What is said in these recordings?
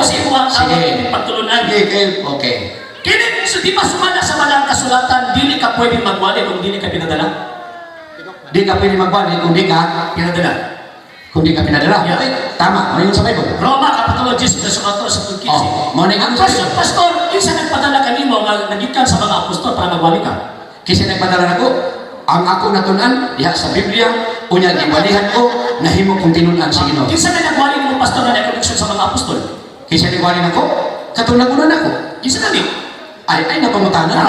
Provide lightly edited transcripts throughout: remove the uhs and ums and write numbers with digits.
ko sa imo ang Sige. pagtulunan. Okay. Kini, so di ba sumala sa malang kasulatan, dili ka pwede magwali kung dili ka pinadala? Di ka pwede magbalik kung di ka pinadala. Yeah. Okay, tama. Ano yung sa Bible? Roma, Kapitulo 10, verso 14 sa 15. Muna Ang yung question, Pastor, isa nagpadala kanimo nga nagikan sa mga apostol para magwali ka. Kasi nagpadala ako, ang ako natunan, diha sa Biblia, unya gibalihan ko, nahimo kong tinunan sa Ginoo. Kinsa na nagwali mo, Pastor, na nag-connection sa mga apostol? Kasi nagwalin ako, katunagunan ako. Kinsa na ni? Ay, napamutanan.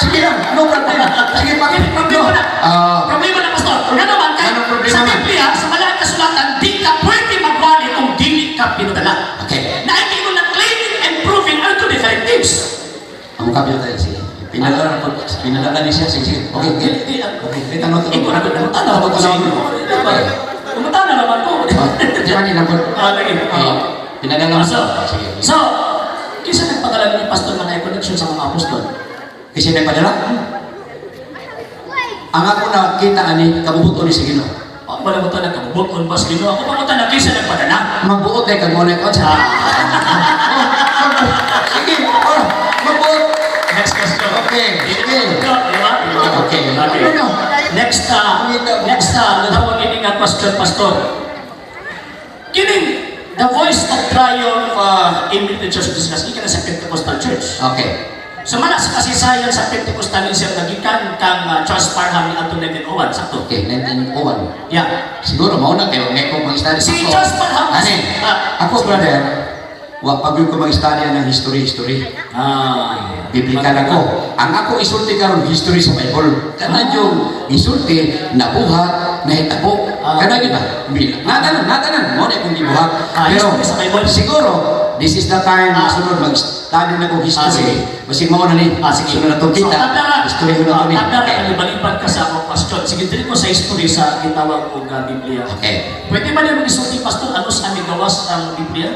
Sige lang, no problem. Sige, bakit? Problema na. Problema na, Pastor. Nga naman, kahit Anong problema sa man? Biblia, sa malang kasulatan, di ka pwede magwali kung dili ka pinadala. Okay. Naiki mo na claiming and proving are two different things. Ang kabyo tayo, sige. Pinadala ni siya, sige. Okay. Okay, tanong. Ikaw na ba? Tanaw ba ko sa inyo? Kumutana naman ko. Di ba nilang po? Lagi. Pinadala mo siya. Sige. So, kisa nagpadala ni Pastor na connection sa mga apostol? Kasi nagpadala? Ang ako nakita ani, kabubuto ni Sigino. Malamutan na kabubot ba sa Ginoo? Ako pamutan na kisa nagpadala? Magbuot ay kagmuna ko sa. Sige, magbuot. Next question. Okay, sige. Okay. Okay. Next, natawag ini nga question, Pastor. Kining, the voice of triumph in the Church of Jesus Christ, ikan sa Pentecostal Church. Okay. So manas kasisayan sa Pentecostalism nagikan kang Charles Parham ni Anton 1901, sakto? Okay, 1901. Yeah. Siguro mauna kayo, may kong mag-study. Si Charles Parham. Ani, ako brother, pag ko mag-study ng history. Biblical ako. Ang ako isulti karon history sa Bible. Kana yung isulti nabuhat, nahitabo. Kana yun ba? Natanan. Mo na kung gibuhat. Pero history sa Bible. siguro, this is the time sunod mag-study na kong history. Basig mo na ni. Sige. Sunod na itong kita. History ko na ito ni. Tanda balipad ka sa akong question. Sige, dili ko sa history sa gitawag ko Biblia. Okay. Pwede ba niyo mag-isulti, Pastor, ano sa aming gawas ang Biblia?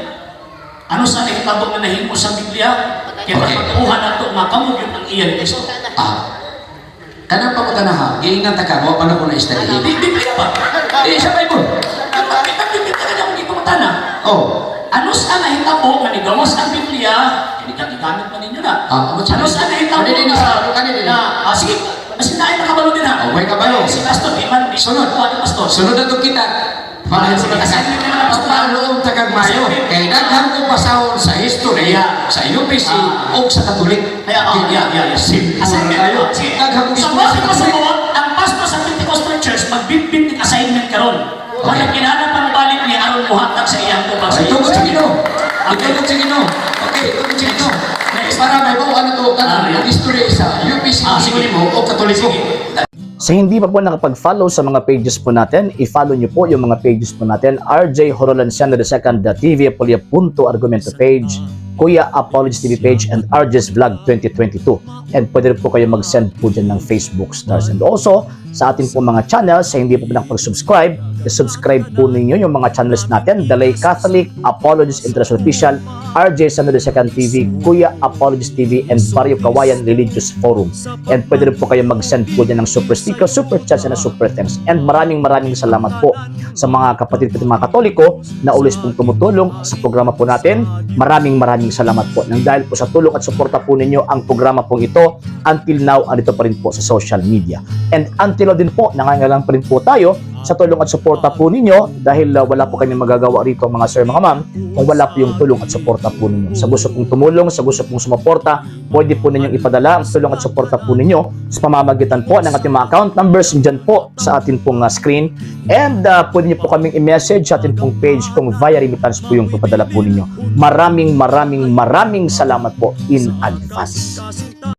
Ano sa aming tabok na nahimo sa Biblia? Kaya pagpatuhan na ito, makamog yung ang iyan ni Kristo. Kanang pagkutanaha, giingat ka, mo pa na ko na-study. Biblia ba? Sa Bible. Biblia ka na akong ipangutana. Ano sa nahitabo nga ni gawas ang Biblia? Hindi ka gigamit pa ninyo na. Ano sa nahitabo na sige, mas na nakabalo din ha. May kabalo. Si Pastor, Iman, sunod po ano Pastor? Sunod na ito kita. Paano tagagmayo? Kaya daghang ko pasahon sa history, sa UPC, o sa Katolik. Simple tayo. Daghang ko Sa mga pasahon, ang pastor sa Pentecostal Church, magbitbit ng assignment karon. Kaya kinanap ang balik ni Aaron Muhatag sa iyang tubag sa ito ko sa Ginoo. Okay, ito ko sa Ginoo. Para may bawaan ito, history sa UPC, o Katoliko. Sa hindi pa po nakapag-follow sa mga pages po natin, i-follow nyo po yung mga pages po natin, RJ Horolanciano II TV Apolia Punto Argumento page, Kuya Apologist TV page, and RJ's Vlog 2022. And pwede rin po kayo mag-send po dyan ng Facebook stars. And also, sa ating po mga channels, sa hindi po nakapag-subscribe, subscribe po ninyo yung mga channels natin, Dalay Catholic, Apologist International Official, RJ Sano II TV, Kuya Apologist TV, and Barrio Kawayan Religious Forum. And pwede rin po kayo mag-send po dyan ng super sticker, super chats, and super thanks. And maraming salamat po sa mga kapatid ko mga Katoliko na always pong tumutulong sa programa po natin. Maraming salamat po. Nang dahil po sa tulong at suporta po ninyo, ang programa pong ito, until now, andito pa rin po sa social media. And until now din po, nangangailangan pa rin po tayo sa tulong at suporta po ninyo dahil wala po kami magagawa rito mga sir, mga ma'am, kung wala po yung tulong at suporta po ninyo. Sa gusto pong tumulong, sa gusto pong sumuporta, pwede po ninyong ipadala ang tulong at suporta po ninyo sa pamamagitan po ng ating mga account numbers dyan po sa ating pong screen. And pwede nyo po kaming i-message sa ating pong page kung via remittance po yung papadala po ninyo. Maraming salamat po in advance.